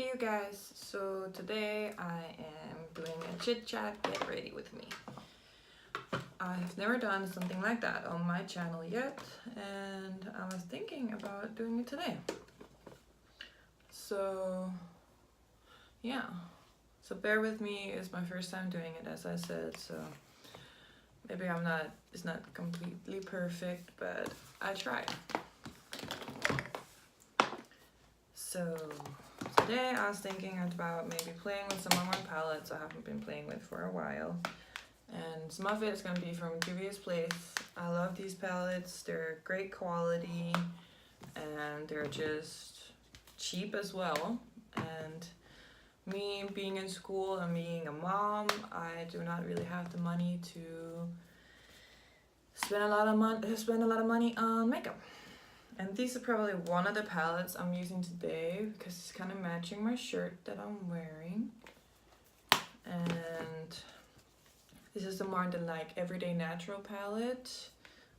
Hey you guys, so today I am doing a chit chat, get ready with me. I've never done something like that on my channel yet, and I was thinking about doing it today. So yeah, so bear with me, it's my first time doing it as I said, so maybe it's not completely perfect, but I tried. So today I was thinking about maybe playing with some of my palettes I haven't been playing with for a while. And some of it is going to be from Juvia's Place. I love these palettes, they're great quality and they're just cheap as well. And me being in school and being a mom, I do not really have the money to spend a lot of money on makeup. And these are probably one of the palettes I'm using today because it's kind of matching my shirt that I'm wearing. And this is the more than like everyday natural palette.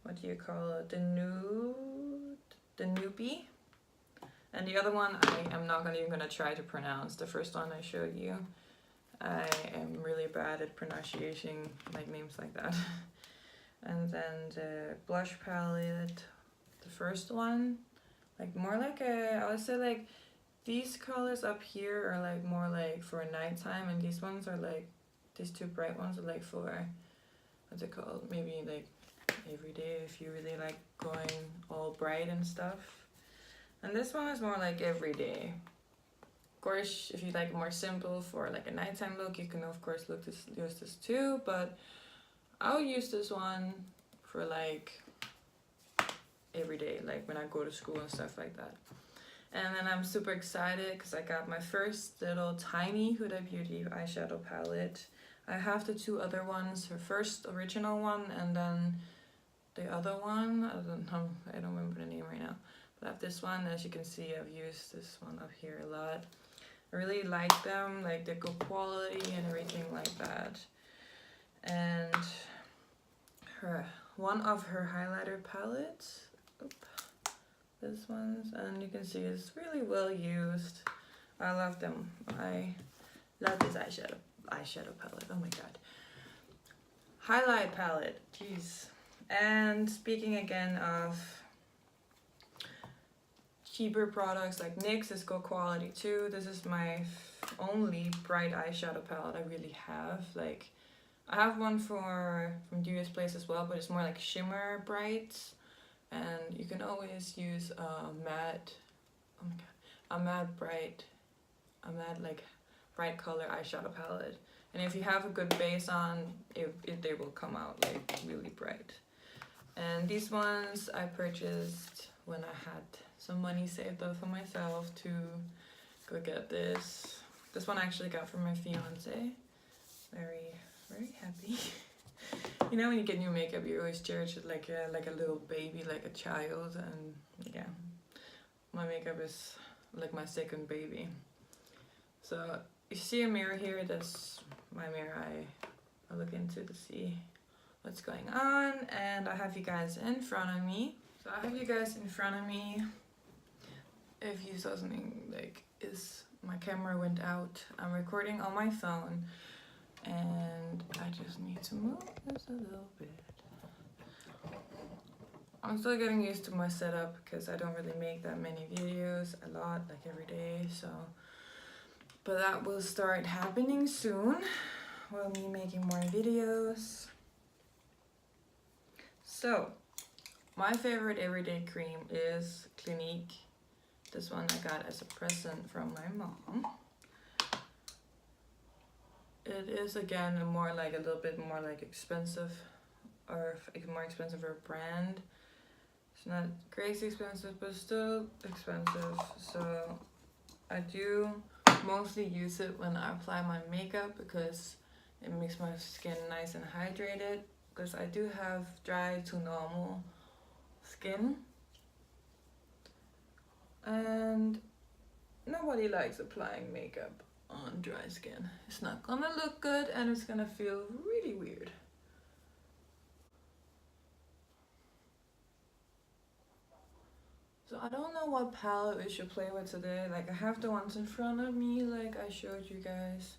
What do you call it? The newbie. And the other one I am not even gonna try to pronounce. The first one I showed you. I am really bad at pronunciating like names like that. And then the blush palette. The first one, like more like I would say like these colors up here are like more like for nighttime, and these ones are like, these two bright ones are like for, what's it called, maybe like every day if you really like going all bright and stuff. And this one is more like everyday. Of course, if you like more simple for like a nighttime look, you can of course use this too, but I'll use this one for like every day, like when I go to school and stuff like that. And then I'm super excited because I got my first little tiny Huda Beauty eyeshadow palette. I have the two other ones, her first original one and then the other one, I don't remember the name right now, but I have this one. As you can see, I've used this one up here a lot. I really like them, like the good quality and everything like that. And one of her highlighter palettes, this one's, and you can see it's really well used. I love them. I love this eyeshadow palette. Oh my god. Highlight palette, jeez. And speaking again of cheaper products, like NYX is good quality too. This is my only bright eyeshadow palette I really have. Like I have one from Juvia's Place as well, but it's more like shimmer brights. And you can always use a matte like bright color eyeshadow palette. And if you have a good base on, they will come out like really bright. And these ones I purchased when I had some money saved up for myself to go get this. This one I actually got from my fiance. Very, very happy. You know, when you get new makeup, you always cherish it like a little baby, like a child. And yeah, my makeup is like my second baby. So you see a mirror here, that's my mirror I look into to see what's going on. And I have you guys in front of me. So I have you guys in front of me. If you saw something like, my camera went out. I'm recording on my phone. And I just need to move this a little bit. I'm still getting used to my setup because I don't really make that many videos a lot, like every day, so. But that will start happening soon. We'll be making more videos. So, my favorite everyday cream is Clinique. This one I got as a present from my mom. It is again a little bit more like expensive, or more expensive for a brand. It's not crazy expensive, but still expensive. So I do mostly use it when I apply my makeup because it makes my skin nice and hydrated. Because I do have dry to normal skin, and nobody likes applying makeup on dry skin. It's not gonna look good and it's gonna feel really weird. So I don't know what palette we should play with today. Like I have the ones in front of me, like I showed you guys.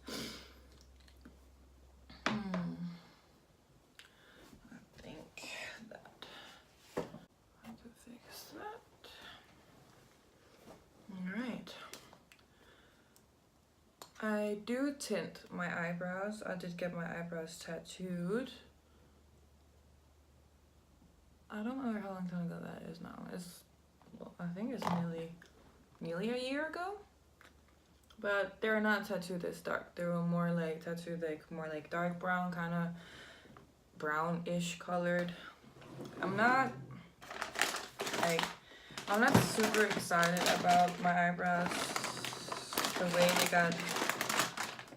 I think that I have to fix that. Alright. I do tint my eyebrows. I did get my eyebrows tattooed. I don't know how long time ago that is now. Well, I think it's nearly a year ago. But they're not tattooed this dark. They were more like tattooed more like dark brown, kind of brownish colored. I'm not super excited about my eyebrows the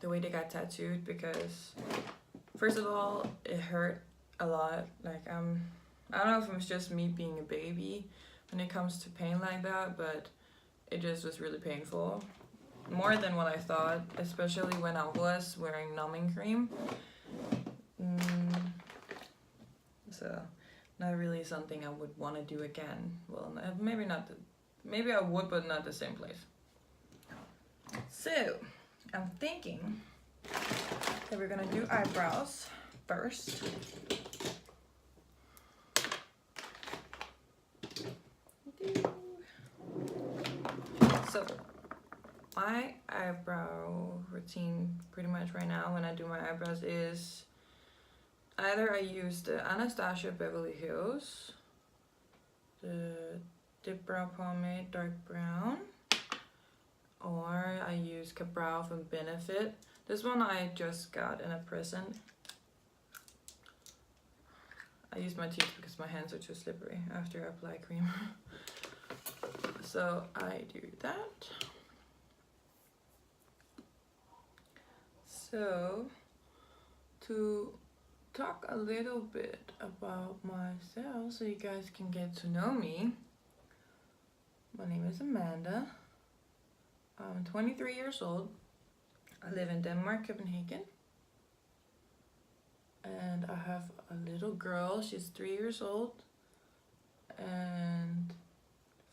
way they got tattooed, because first of all it hurt a lot. Like I don't know if it's just me being a baby when it comes to pain like that, but it just was really painful. More than what I thought, especially when I was wearing numbing cream. So not really something I would want to do again. Well, maybe not. Maybe I would, but not the same place. So I'm thinking that we're gonna do eyebrows first. So my eyebrow routine pretty much right now when I do my eyebrows is either I use the Anastasia Beverly Hills, the Dip Brow Pomade Dark Brown, or I use Cabral from Benefit. This one I just got in a present. I use my teeth because my hands are too slippery after I apply cream. So I do that. So to talk a little bit about myself so you guys can get to know me. My name is Amanda. I'm 23 years old. I live in Denmark, Copenhagen. And I have a little girl, she's 3 years old. And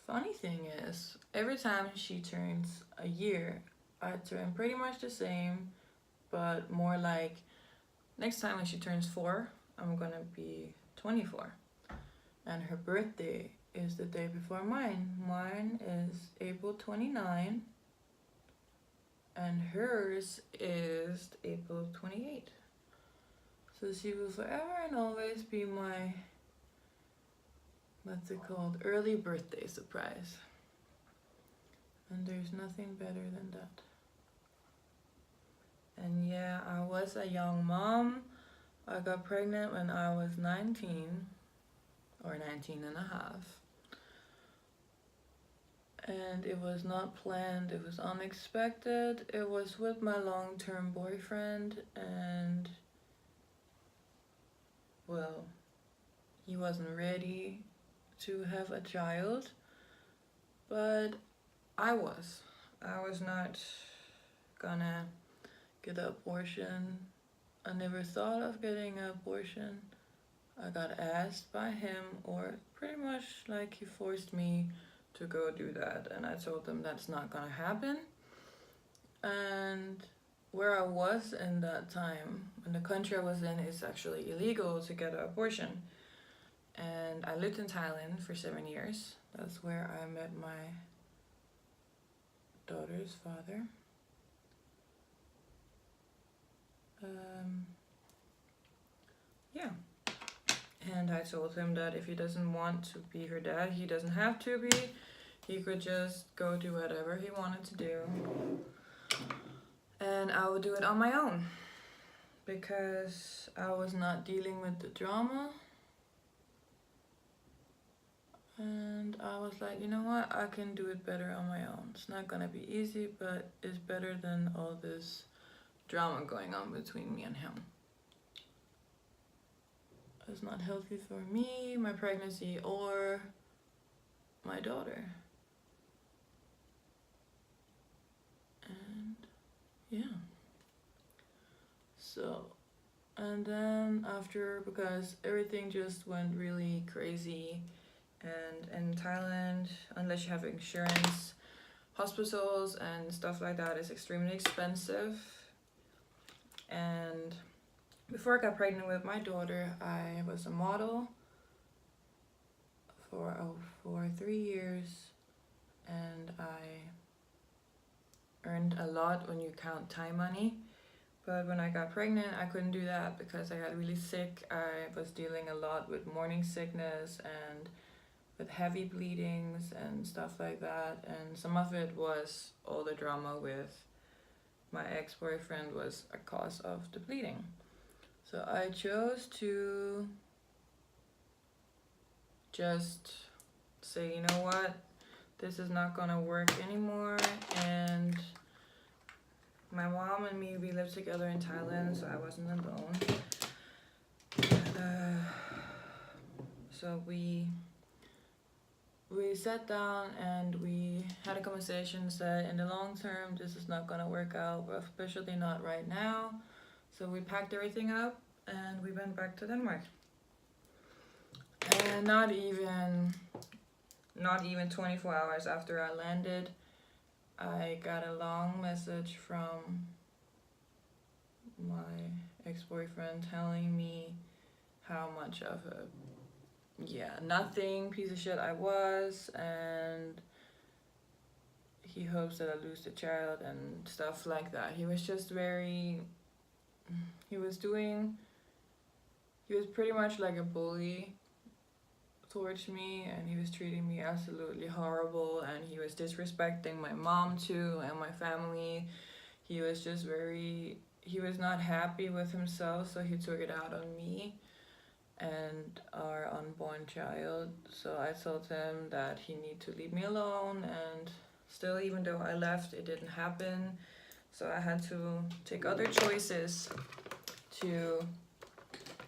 funny thing is, every time she turns a year, I turn pretty much the same, but more like next time when she turns 4, I'm gonna be 24. And her birthday is the day before mine. Mine is April 29, and hers is April 28. So she will forever and always be my, what's it called, early birthday surprise. And there's nothing better than that. And yeah, I was a young mom. I got pregnant when I was 19, or 19 and a half. And it was not planned, it was unexpected. It was with my long-term boyfriend, and well, he wasn't ready to have a child, but I was. I was not gonna get an abortion. I never thought of getting an abortion. I got asked by him, or pretty much like he forced me to go do that, and I told him that's not gonna happen. And where I was in that time, in the country I was in, it's actually illegal to get an abortion. And I lived in Thailand for 7 years. That's where I met my daughter's father. Yeah. And I told him that if he doesn't want to be her dad, he doesn't have to be. He could just go do whatever he wanted to do. And I would do it on my own. Because I was not dealing with the drama. And I was like, you know what? I can do it better on my own. It's not gonna be easy, but it's better than all this drama going on between me and him. It's not healthy for me, my pregnancy, or my daughter. And yeah. So, and then after, because everything just went really crazy And in Thailand, unless you have insurance, hospitals and stuff like that is extremely expensive. And before I got pregnant with my daughter, I was a model for 3 years, and I earned a lot when you count Thai money. But when I got pregnant, I couldn't do that because I got really sick. I was dealing a lot with morning sickness and with heavy bleedings and stuff like that. And some of it was all the drama with my ex-boyfriend was a cause of the bleeding. So I chose to just say, you know what, this is not gonna work anymore. And my mom and me, we lived together in Thailand, so I wasn't alone. So we sat down and we had a conversation, said in the long term this is not gonna work out, but especially not right now. So we packed everything up and we went back to Denmark. And not even 24 hours after I landed, I got a long message from my ex-boyfriend telling me how much of a nothing piece of shit I was, and he hopes that I lose the child and stuff like that. He was just very, he was pretty much like a bully towards me, and he was treating me absolutely horrible, and he was disrespecting my mom too and my family. He was just he was not happy with himself, so he took it out on me and our unborn child. So I told him that he need to leave me alone, and still, even though I left, it didn't happen. So I had to take other choices to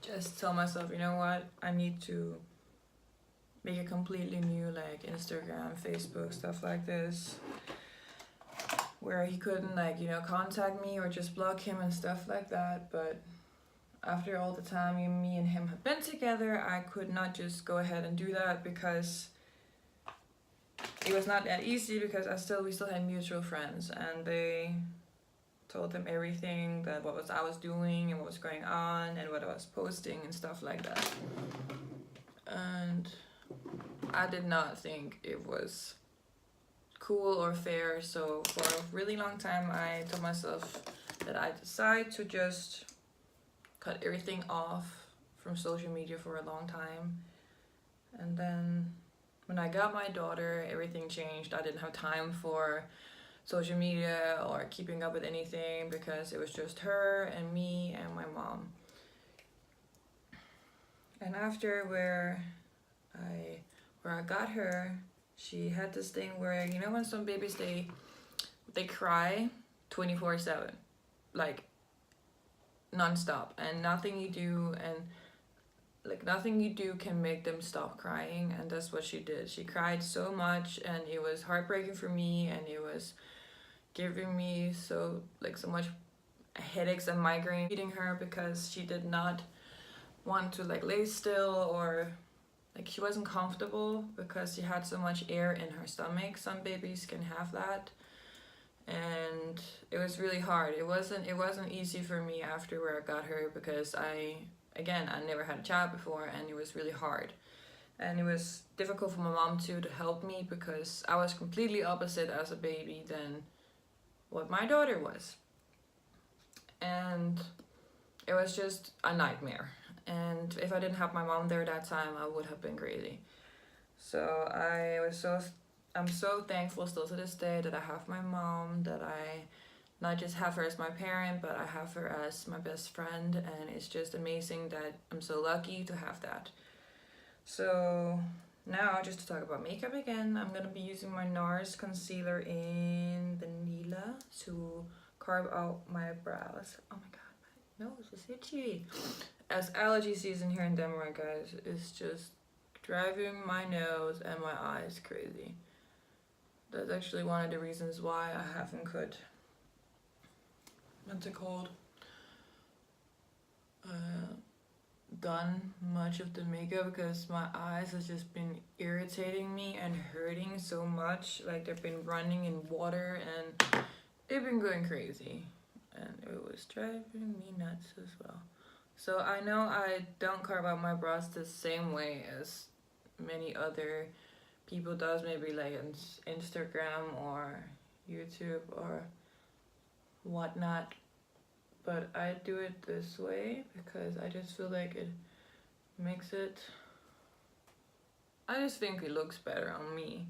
just tell myself, you know what, I need to make a completely new, like, Instagram, Facebook, stuff like this, where he couldn't, like, you know, contact me or just block him and stuff like that. But after all the time me and him have been together, I could not just go ahead and do that, because it was not that easy, because we still had mutual friends, and they told them everything, that I was doing and what was going on and what I was posting and stuff like that. And I did not think it was cool or fair. So for a really long time, I told myself that I decide to just cut everything off from social media for a long time. And then when I got my daughter, everything changed. I didn't have time for social media or keeping up with anything, because it was just her and me and my mom. And after where I got her, she had this thing where, you know, when some babies, they cry 24/7, like non-stop, and nothing you do can make them stop crying. And that's what she did. She cried so much, and it was heartbreaking for me, and it was giving me so much headaches and migraine feeding her, because she did not want to like lay still, or like she wasn't comfortable because she had so much air in her stomach. Some babies can have that, and it was really hard. It wasn't easy for me after where I got her, because I never had a child before, and it was really hard. And it was difficult for my mom too to help me, because I was completely opposite as a baby than what my daughter was. And it was just a nightmare. And if I didn't have my mom there that time, I would have been crazy. So I'm so thankful still to this day that I have my mom, that I not just have her as my parent, but I have her as my best friend, and it's just amazing that I'm so lucky to have that. So now, just to talk about makeup again, I'm gonna be using my NARS concealer in Vanilla to carve out my brows. Oh my god, my nose is itchy. As allergy season here in Denmark, guys, it's just driving my nose and my eyes crazy. That's actually one of the reasons why I haven't could, what's it called? done much of the makeup because my eyes has just been irritating me and hurting so much. Like they've been running in water and they've been going crazy. And it was driving me nuts as well. So I know I don't carve out my brows the same way as many other people does, maybe like on Instagram or YouTube or whatnot. But I do it this way because I just feel like it makes it, I just think it looks better on me.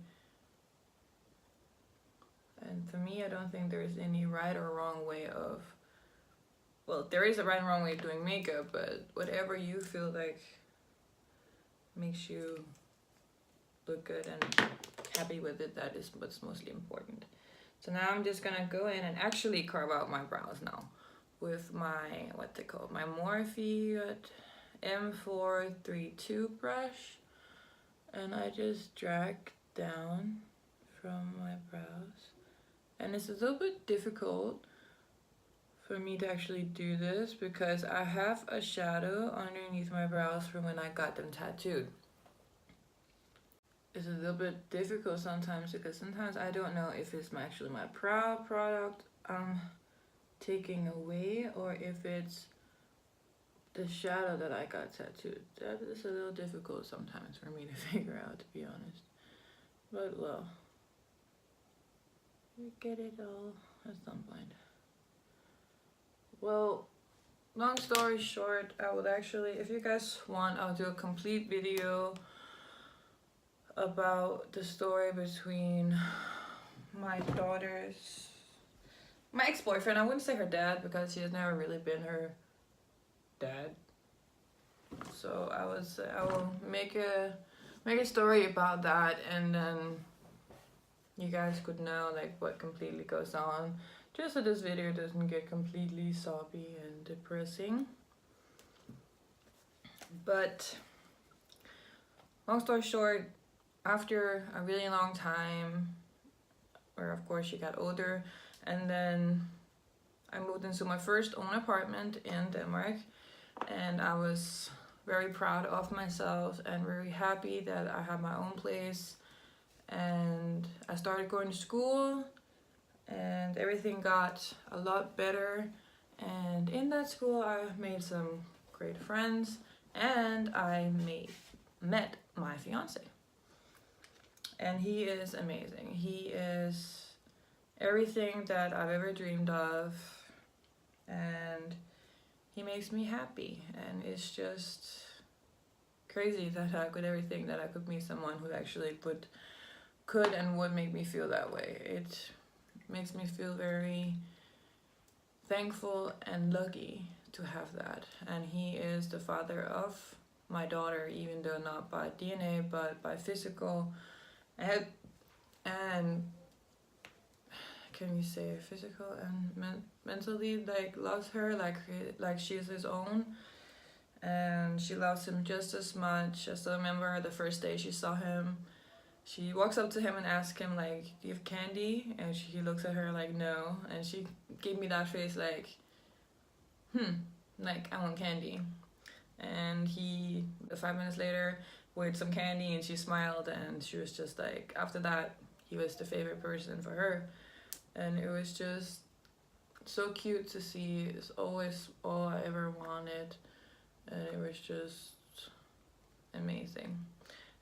And for me, I don't think there's any right or wrong way of, well, there is a right and wrong way of doing makeup, but whatever you feel like makes you look good and happy with it, that is what's mostly important. So now I'm just gonna go in and actually carve out my brows now with my, what's it called, my Morphe M432 brush. And I just drag down from my brows. And it's a little bit difficult for me to actually do this because I have a shadow underneath my brows from when I got them tattooed. It's a little bit difficult sometimes because sometimes I don't know if it's actually my brow product I'm taking away or if it's the shadow that I got tattooed. That is a little difficult sometimes for me to figure out, to be honest. But well, we get it all at some point. Well, long story short, I would actually, if you guys want, I'll do a complete video about the story between my ex-boyfriend. I wouldn't say her dad because he has never really been her dad. So I will make a story about that, and then you guys could know like what completely goes on, just so this video doesn't get completely soppy and depressing. But long story short, after a really long time, where of course she got older, and then I moved into my first own apartment in Denmark, and I was very proud of myself and very happy that I had my own place. And I started going to school and everything got a lot better. And in that school I made some great friends and I met my fiance. And he is amazing. He is everything that I've ever dreamed of, and he makes me happy. And it's just crazy that I could ever think that I could meet someone who actually could and would make me feel that way. It makes me feel very thankful and lucky to have that. And he is the father of my daughter, even though not by DNA but by physical and can you say physical and mentally, like loves her like she's his own, and she loves him just as much. I still remember the first day she saw him. She walks up to him and asks him like, do you have candy? And he looks at her like, no. And she gave me that face like, like I want candy. And he 5 minutes later with some candy, and she smiled, and she was just like, after that he was the favorite person for her. And it was just so cute to see. It's always all I ever wanted, and it was just amazing.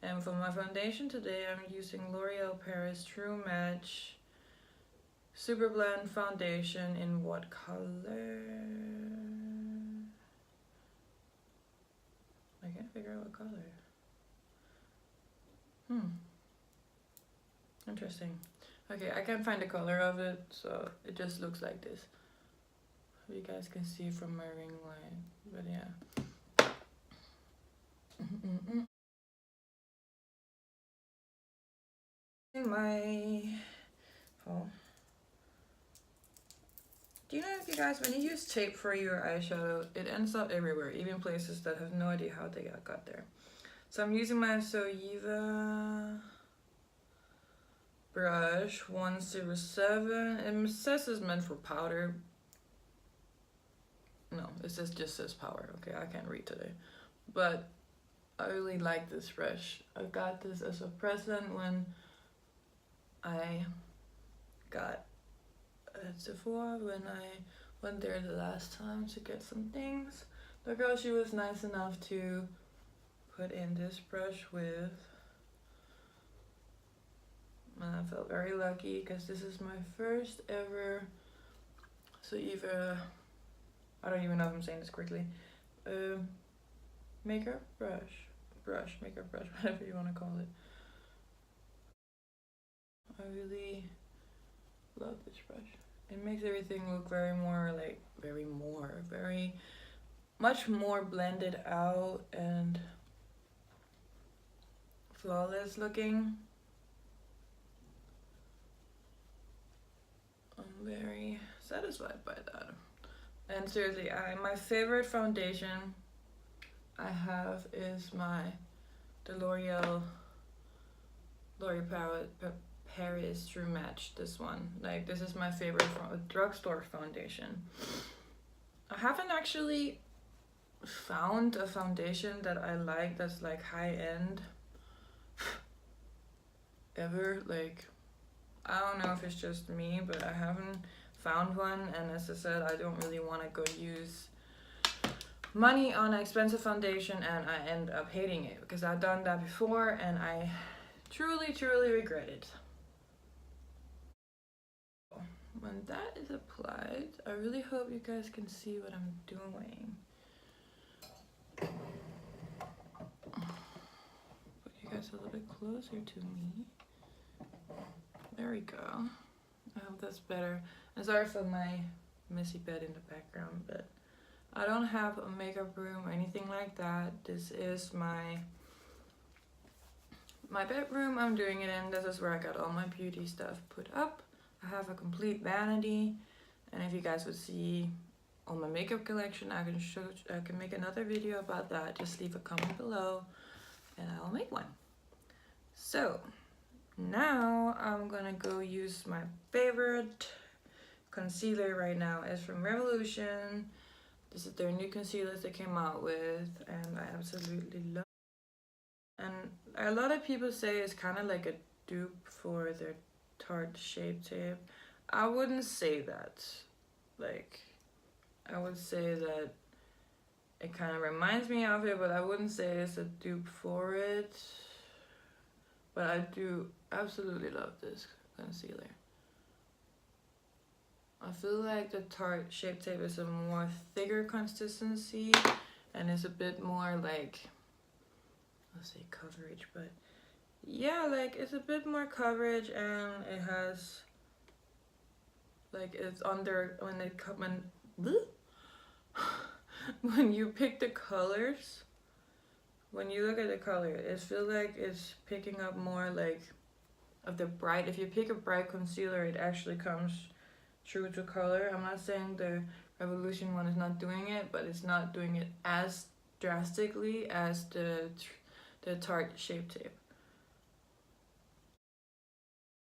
And for my foundation today, I'm using L'Oreal Paris True Match Super Blend Foundation in what color? I can't figure out what color. Interesting. Okay, I can't find the color of it, so it just looks like this. You guys can see from my ring light, but yeah. My phone. Do you know, if you guys, when you use tape for your eyeshadow, it ends up everywhere, even places that have no idea how they got there. So I'm using my Soyiva brush 107. It says it's meant for powder. No, it just says powder. Okay, I can't read today. but I really like this brush. I got this as a present when I got at Sephora when I went there the last time to get some things. The girl, she was nice enough to put in this brush with, and I felt very lucky because this is my first ever, so either, I don't even know if I'm saying this correctly, makeup makeup brush, whatever you want to call it. I really love this brush. It makes everything look very much more blended out and flawless looking. I'm very satisfied by that. And seriously, my favorite foundation I have is the L'Oreal Paris True Match. This one, like, this is my favorite from a drugstore foundation. I haven't actually found a foundation that I like that's like high end ever. Like, I don't know if it's just me, but I haven't found one. And as I said, I don't really want to go use money on an expensive foundation and I end up hating it, because I've done that before and I truly regret it. When that is applied, I really hope you guys can see what I'm doing. Put you guys a little bit closer to me. There we go. I hope that's better. I'm sorry for my messy bed in the background, but I don't have a makeup room or anything like that. This is my bedroom I'm doing it in. This is where I got all my beauty stuff put up. I have a complete vanity, and if you guys would see on my makeup collection, I can make another video about that. Just leave a comment below and I will make one. So now I'm gonna go use my favorite concealer right now. It's from Revolution. This is their new concealers they came out with, and I absolutely love it. And a lot of people say it's kind of like a dupe for their Tarte Shape Tape. I wouldn't say that. Like, I would say that it kind of reminds me of it, but I wouldn't say it's a dupe for it. But I do absolutely love this concealer. I feel like the Tarte Shape Tape is a more thicker consistency and it's a bit more like, let's say coverage, but yeah, like it's a bit more coverage, and it has like, it's under when you pick the colors, when you look at the color, it feels like it's picking up more like of the bright. If you pick a bright concealer, it actually comes true to color. I'm not saying the Revolution one is not doing it, but it's not doing it as drastically as the Tarte Shape Tape.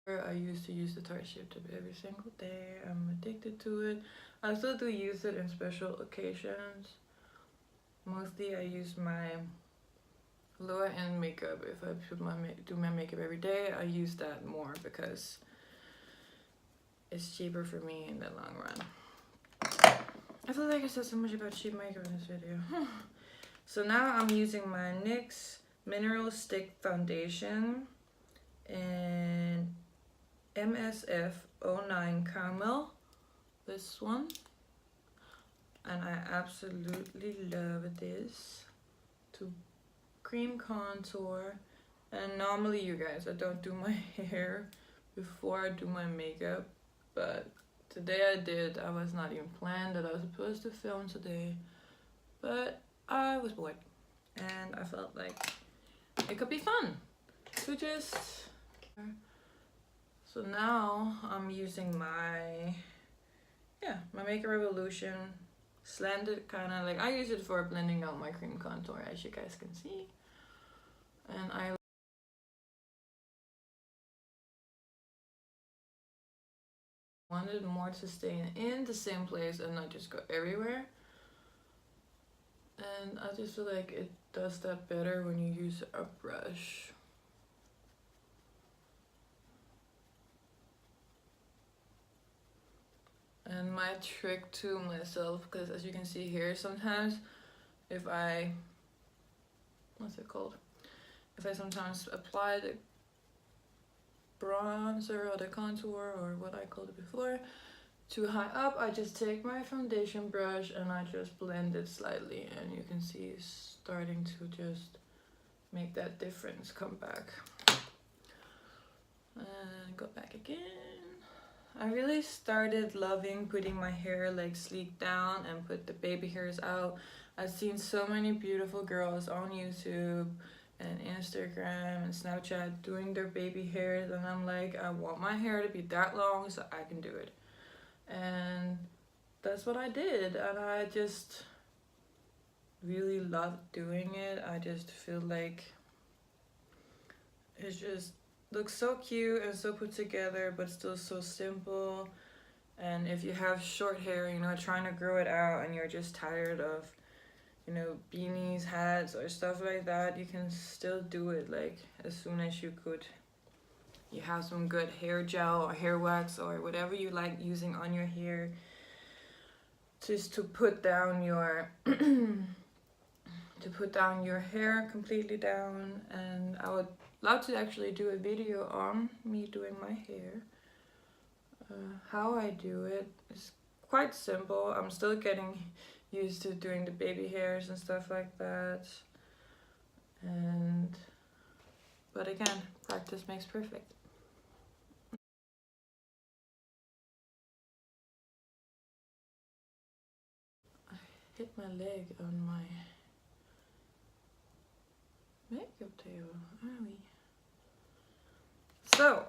I used to use the Tarte Shape Tape every single day. I'm addicted to it. I still do use it in special occasions. Mostly I use my lower end makeup. If I do my makeup every day, I use that more because it's cheaper for me in the long run. I feel like I said so much about cheap makeup in this video. So now I'm using my NYX Mineral Stick Foundation in MSF 09 Caramel, this one, and I absolutely love this to cream contour. And normally, you guys, I don't do my hair before I do my makeup, but today I did. I was not even planned that I was supposed to film today, but I was bored and I felt like it could be fun to just. So now I'm using my Makeup Revolution slanted, kind of like, I use it for blending out my cream contour, as you guys can see. And I wanted more to stay in the same place and not just go everywhere. And I just feel like it does that better when you use a brush. And my trick to myself, because as you can see here, sometimes if I, what's it called? If I sometimes apply the bronzer or the contour or what I called it before too high up, I just take my foundation brush and I just blend it slightly, and you can see it's starting to just make that difference come back. And go back again. I really started loving putting my hair like sleek down and put the baby hairs out. I've seen so many beautiful girls on YouTube and Instagram and Snapchat doing their baby hairs, and I'm like, I want my hair to be that long so I can do it. And that's what I did, and I just really loved doing it. I just feel like it just looks so cute and so put together, but still so simple. And if you have short hair, you know, trying to grow it out and you're just tired of, you know, beanies, hats, or stuff like that, you can still do it like as soon as you could. You have some good hair gel or hair wax or whatever you like using on your hair, just to put down your to put down your hair completely down. And I would love to actually do a video on me doing my hair. How I do it is quite simple. I'm still getting used to doing the baby hairs and stuff like that, and but again, practice makes perfect. I hit my leg on my makeup table. Owie. So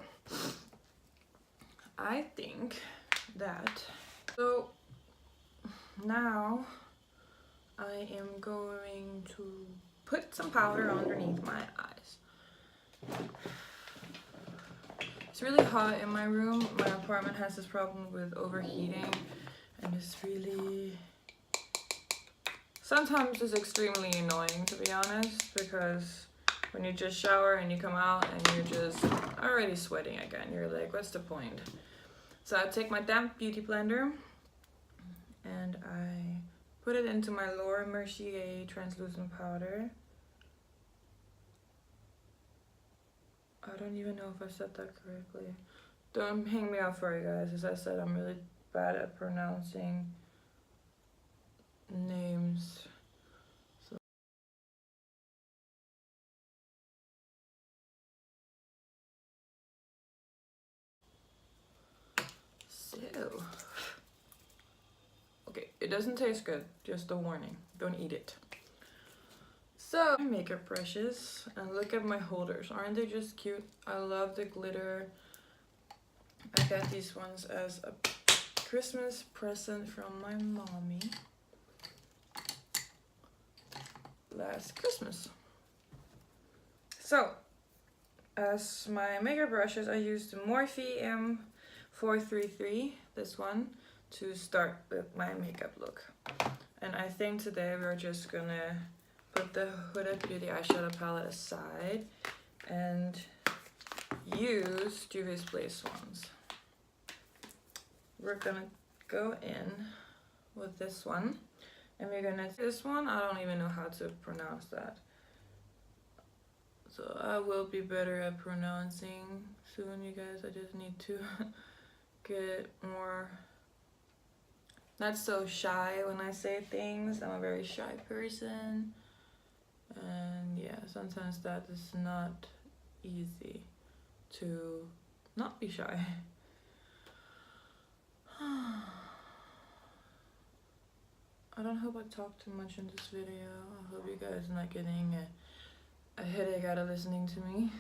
I think that, so now I am going to put some powder underneath my eyes. It's really hot in my room. My apartment has this problem with overheating, and it's really, sometimes it's extremely annoying, to be honest, because when you just shower and you come out and you're just already sweating again, you're like, what's the point? So I take my damp beauty blender and I put it into my Laura Mercier translucent powder. I don't even know if I said that correctly. Don't hang me out for it, guys. As I said, I'm really bad at pronouncing names. So, okay, it doesn't taste good. Just a warning. Don't eat it. So, my makeup brushes, and look at my holders. Aren't they just cute? I love the glitter. I got these ones as a Christmas present from my mommy last Christmas. So, as my makeup brushes, I used the Morphe M433, this one, to start with my makeup look. And I think today we're just gonna put the Huda Beauty eyeshadow palette aside and use Juvia's Place ones. We're gonna go in with this one, and we're gonna, this one, I don't even know how to pronounce that. So I will be better at pronouncing soon, you guys. I just need to get more, not so shy when I say things. I'm a very shy person. And yeah, sometimes that is not easy to not be shy. I don't hope I talk too much in this video. I hope you guys are not getting a headache out of listening to me.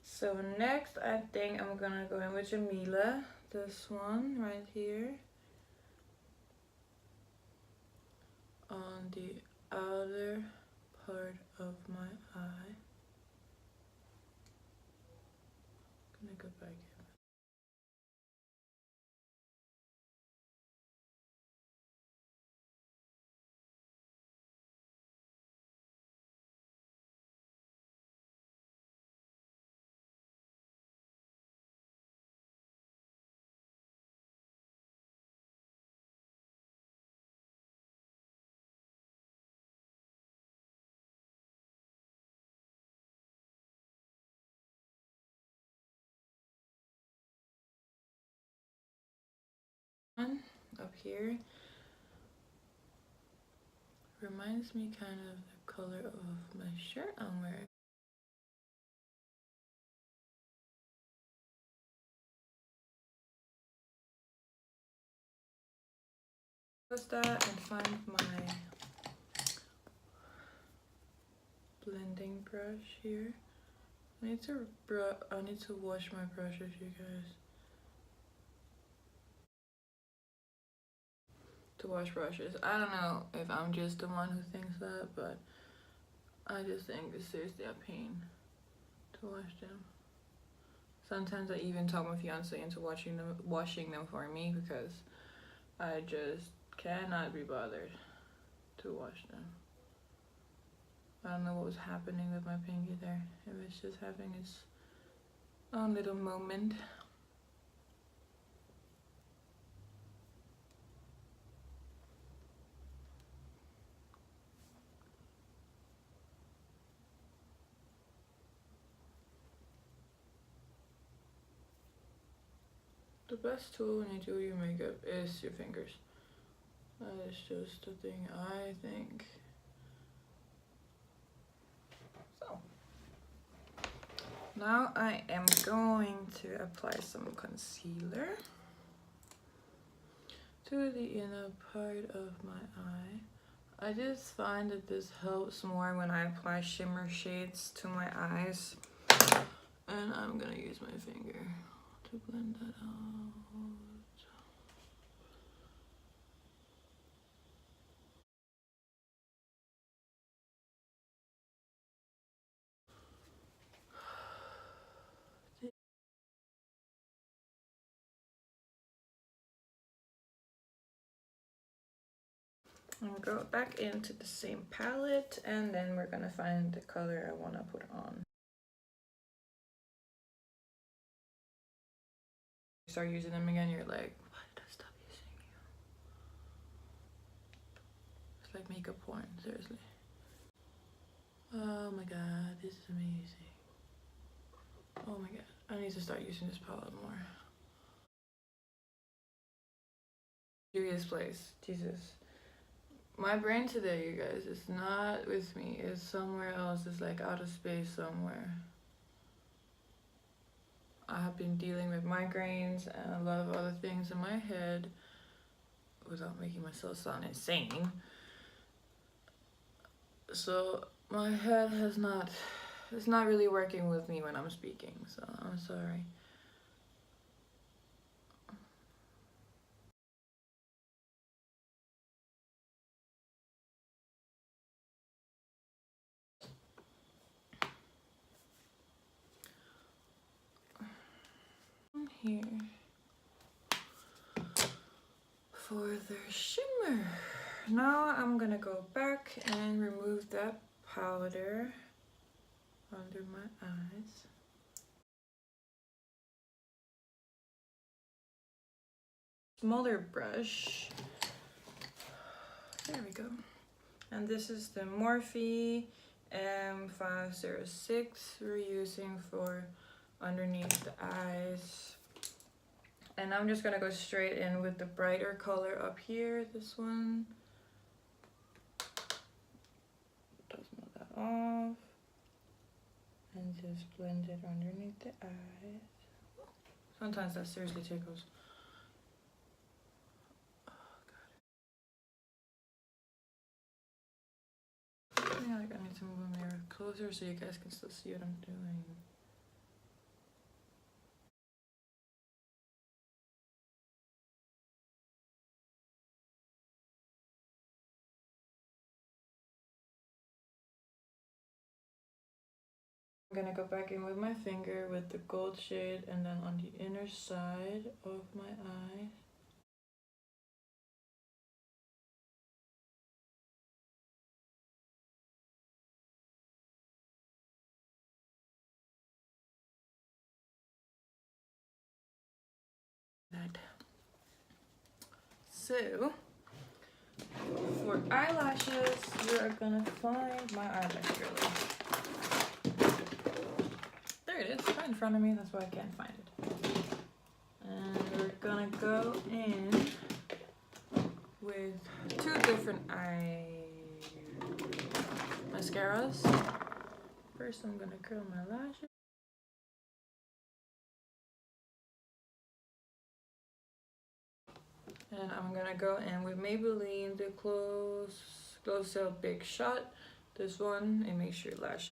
So next, I think I'm gonna go in with Jamila. This one right here. On the outer part of my eye. I'm gonna go back in. Up here reminds me kind of the color of my shirt I'm wearing. Close that and find my blending brush here. I need to wash my brushes, you guys. To wash brushes. I don't know if I'm just the one who thinks that, but I just think it's seriously a pain to wash them. Sometimes I even talk my fiance into washing them for me because I just cannot be bothered to wash them. I don't know what was happening with my pinky there. It was just having its own little moment. The best tool when you do your makeup is your fingers. That is just the thing I think. So, now I am going to apply some concealer to the inner part of my eye. I just find that this helps more when I apply shimmer shades to my eyes. And I'm gonna use my finger to blend that out. And go back into the same palette, and then we're gonna find the color I wanna put on. You start using them again, you're like, why did I stop using you? It's like makeup porn, seriously. Oh my god, this is amazing. Oh my god, I need to start using this palette more. Serious place, Jesus. My brain today, you guys, is not with me. It's somewhere else. It's like out of space somewhere. I have been dealing with migraines and a lot of other things in my head without making myself sound insane. So my head it's not really working with me when I'm speaking, so I'm sorry. Here for the shimmer. Now I'm gonna go back and remove that powder under my eyes. Smaller brush. There we go. And this is the Morphe M506 we're using for underneath the eyes. And I'm just gonna go straight in with the brighter color up here, this one. Just move that off. And just blend it underneath the eyes. Sometimes that seriously tickles. Oh god. I feel like I need to move the mirror closer so you guys can still see what I'm doing. I'm gonna go back in with my finger with the gold shade and then on the inner side of my eye. That. So, for eyelashes, you are gonna find my eyelash curler. There it is, right in front of me, that's why I can't find it. And we're gonna go in with two different eye mascaras. First, I'm gonna curl my lashes. And I'm gonna go in with Maybelline, the Glow Cell Big Shot. This one, it makes your lash.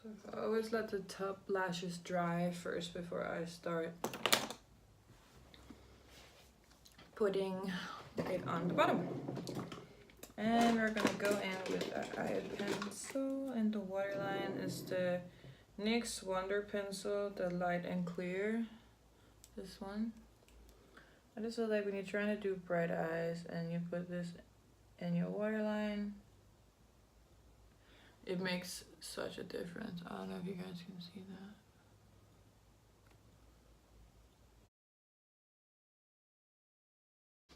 So I always let the top lashes dry first before I start putting it on the bottom. And we're gonna go in with an eye pencil, and the waterline is the NYX Wonder Pencil, the light and clear. This one. I just feel like when you're trying to do bright eyes and you put this in your waterline, it makes such a difference. I don't know if you guys can see that.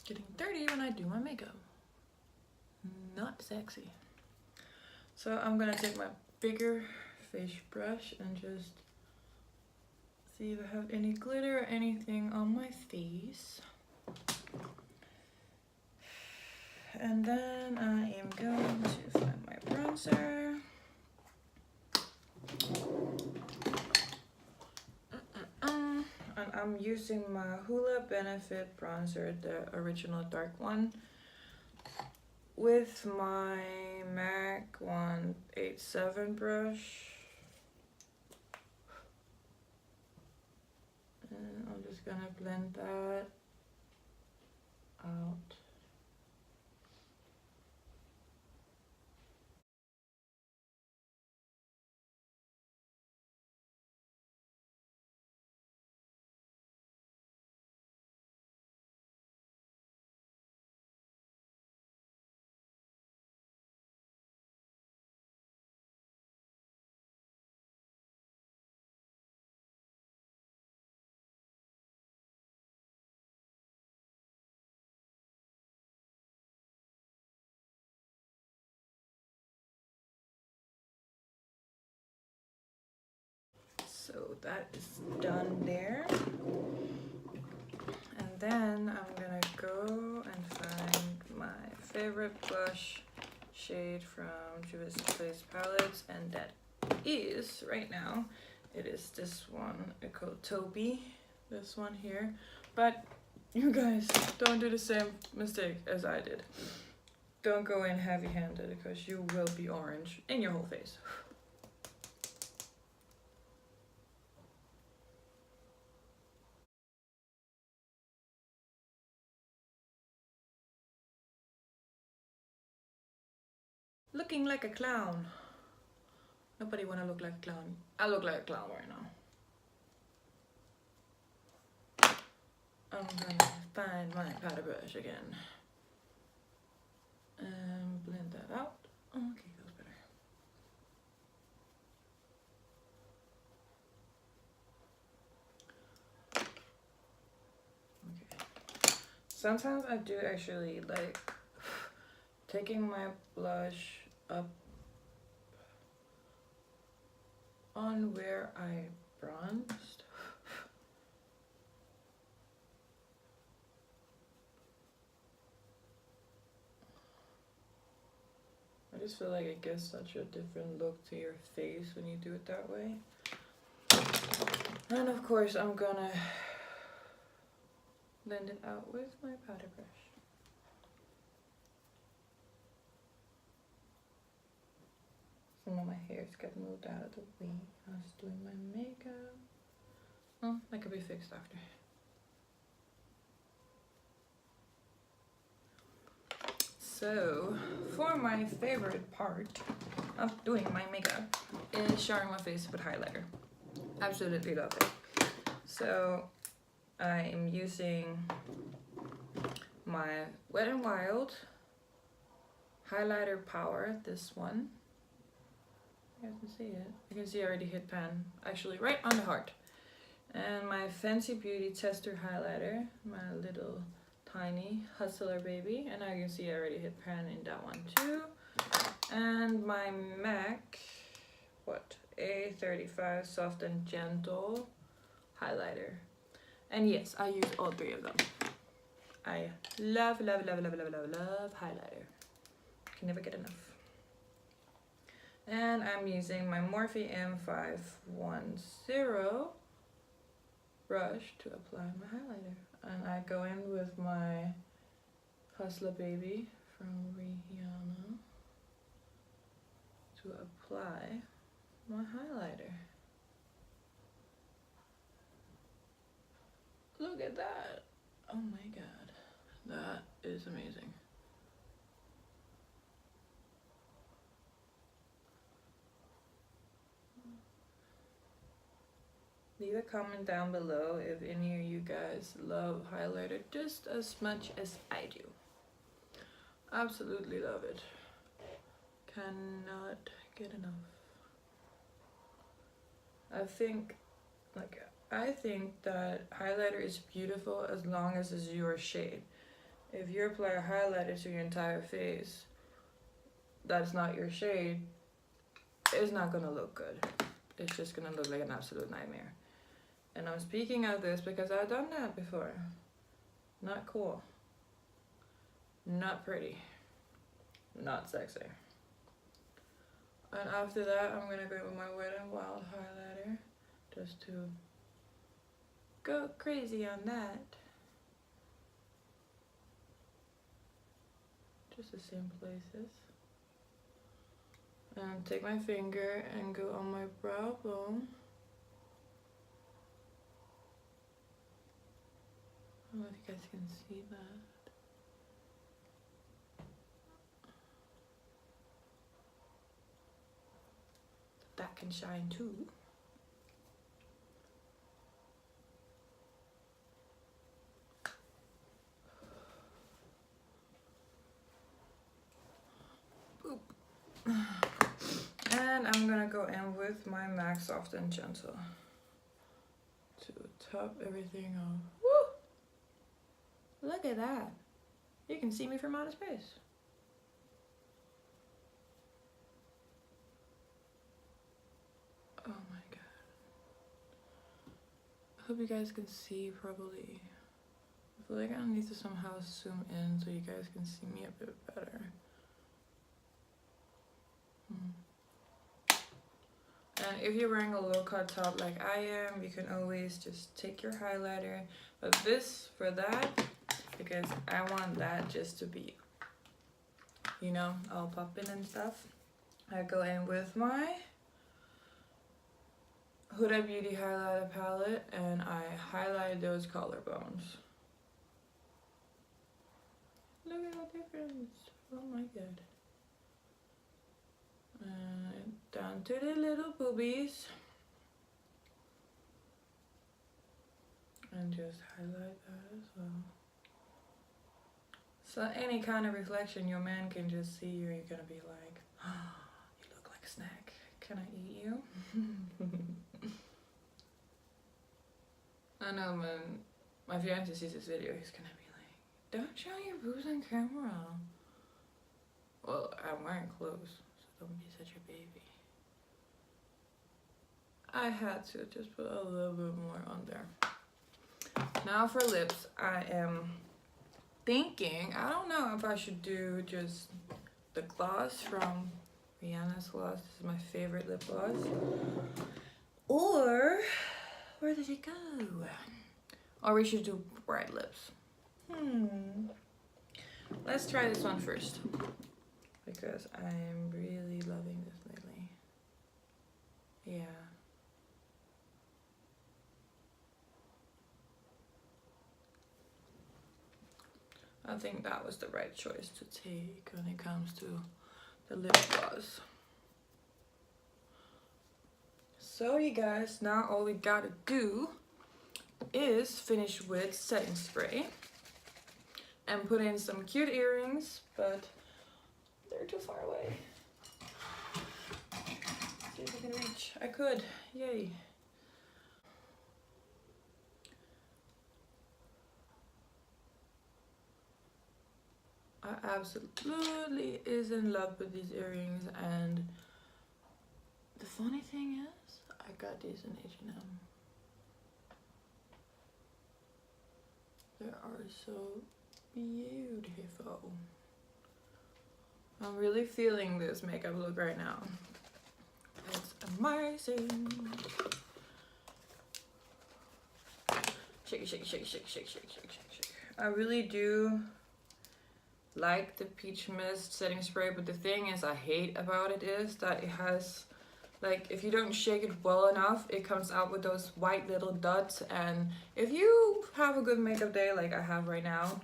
Getting dirty when I do my makeup. Not sexy. So I'm gonna take my bigger fish brush and just see if I have any glitter or anything on my face. And then I am going to find my bronzer. And I'm using my Hoola Benefit bronzer, the original dark one, with my MAC 187 brush. And I'm just gonna blend that out. So that is done there. And then I'm gonna go and find my favorite blush shade from Juvia's Place Palettes, and that is, right now, it is this one. It's called Toby, this one here. But you guys, don't do the same mistake as I did. Don't go in heavy-handed because you will be orange in your whole face. Looking like a clown. Nobody wanna look like a clown. I look like a clown right now. I'm gonna find my powder brush again. And blend that out. Oh, okay, feels better. Okay. Sometimes I do actually like taking my blush up on where I bronzed. I just feel like it gives such a different look to your face when you do it that way. And of course I'm gonna blend it out with my powder brush. Some of my hairs got moved out of the way. I was doing my makeup. Oh, that could be fixed after. So, for my favorite part of doing my makeup is showering my face with highlighter. Absolutely love it. So, I am using my Wet n Wild highlighter power, this one. You guys can see it. You can see I already hit pan, actually right on the heart. And my Fenty Beauty Tester highlighter, my little tiny hustler baby, and now you can see I already hit pan in that one too. And my MAC, A35 Soft and Gentle highlighter. And yes, I use all three of them. I love, love, love, love, love, love, love highlighter. Can never get enough. And I'm using my Morphe M510 brush to apply my highlighter. And I go in with my Hustler Baby from Rihanna to apply my highlighter. Look at that. Oh my god. That is amazing. Leave a comment down below if any of you guys love highlighter just as much as I do. Absolutely love it. Cannot get enough. I think that highlighter is beautiful as long as it's your shade. If you apply a highlighter to your entire face that's not your shade, it's not gonna look good. It's just gonna look like an absolute nightmare. And I'm speaking of this because I've done that before. Not cool. Not pretty. Not sexy. And after that, I'm gonna go with my Wet n Wild highlighter just to go crazy on that. Just the same places. And take my finger and go on my brow bone. I don't know if you guys can see that. That can shine too. Boop. And I'm gonna go in with my MAC Soft and Gentle to top everything off. Woo! Look at that. You can see me from outer space. Oh my god. I hope you guys can see properly. I feel like I need to somehow zoom in so you guys can see me a bit better. And if you're wearing a low cut top like I am, you can always just take your highlighter. But this for that, because I want that just to be, you know, all popping and stuff. I go in with my Huda Beauty highlighter palette and I highlight those collarbones. Look at the difference. Oh my god. Down to the little boobies. And just highlight that as well. So any kind of reflection your man can just see you, you're gonna be like, oh, you look like a snack. Can I eat you? I know when my fiance sees this video, he's gonna be like, don't show your boobs on camera. Well, I'm wearing clothes, so don't be such a baby. I had to just put a little bit more on there. Now for lips, I am thinking, I don't know if I should do just the gloss from Rihanna's gloss. This is my favorite lip gloss. Or Where did it go? Or we should do bright lips. Let's try this one first, because I'm really loving this lately. Yeah. I think that was the right choice to take when it comes to the lip gloss. So you guys, now all we gotta do is finish with setting spray and put in some cute earrings, but they're too far away. See if I can reach. I could, yay. I absolutely is in love with these earrings, and the funny thing is, I got these in H&M. They are so beautiful. I'm really feeling this makeup look right now. It's amazing. Shake, shake, shake, shake, shake, shake, shake, shake, shake. I really do like the peach mist setting spray, but the thing is I hate about it is that it has, like, if you don't shake it well enough, it comes out with those white little dots, and if you have a good makeup day like I have right now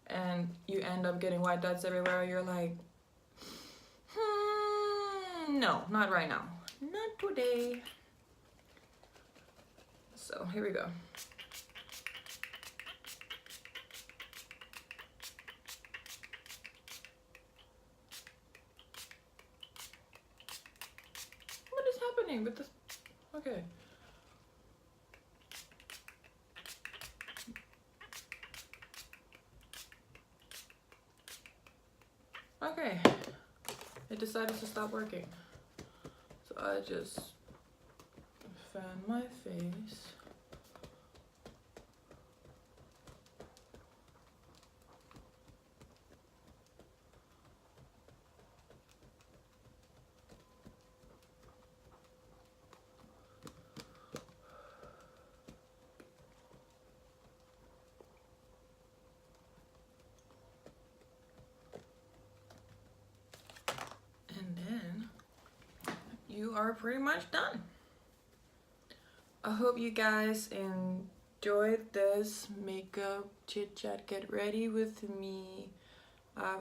and you end up getting white dots everywhere, you're like, no, not right now, not today. So here we go. What is happening with this? Okay. Okay, it decided to stop working. So I just fan my face. You are pretty much done. I hope you guys enjoyed this makeup chit chat get ready with me. I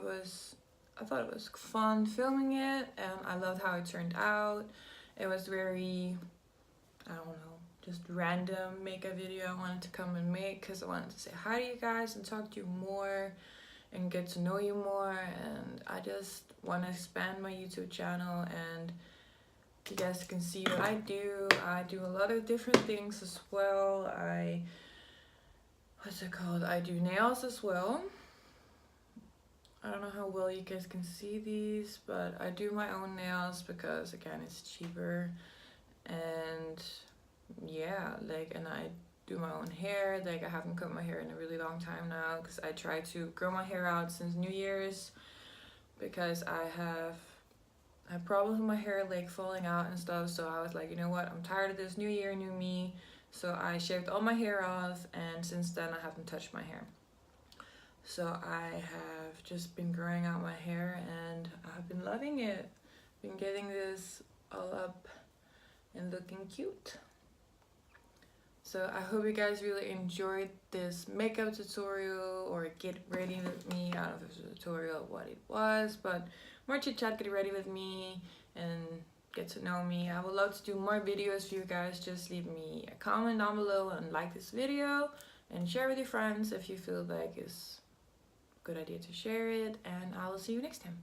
thought it was fun filming it, and I loved how it turned out. It was very, I don't know, just random makeup video I wanted to come and make because I wanted to say hi to you guys and talk to you more and get to know you more, and I just want to expand my YouTube channel, and you guys can see what I do. I do a lot of different things as well. What's it called? I do nails as well. I don't know how well you guys can see these, but I do my own nails because, again, it's cheaper. And yeah, like, and I do my own hair. Like, I haven't cut my hair in a really long time now because I tried to grow my hair out since New Year's because I have problems with my hair, like falling out and stuff. So I was like, you know what, I'm tired of this, new year, new me. So I shaved all my hair off, and since then I haven't touched my hair. So I have just been growing out my hair, and I've been loving it. Been getting this all up and looking cute. So I hope you guys really enjoyed this makeup tutorial, or get ready with me. I don't know if it was a tutorial of what it was, but more chit chat, get ready with me and get to know me. I would love to do more videos for you guys. Just leave me a comment down below and like this video and share with your friends if you feel like it's a good idea to share it, and I will see you next time.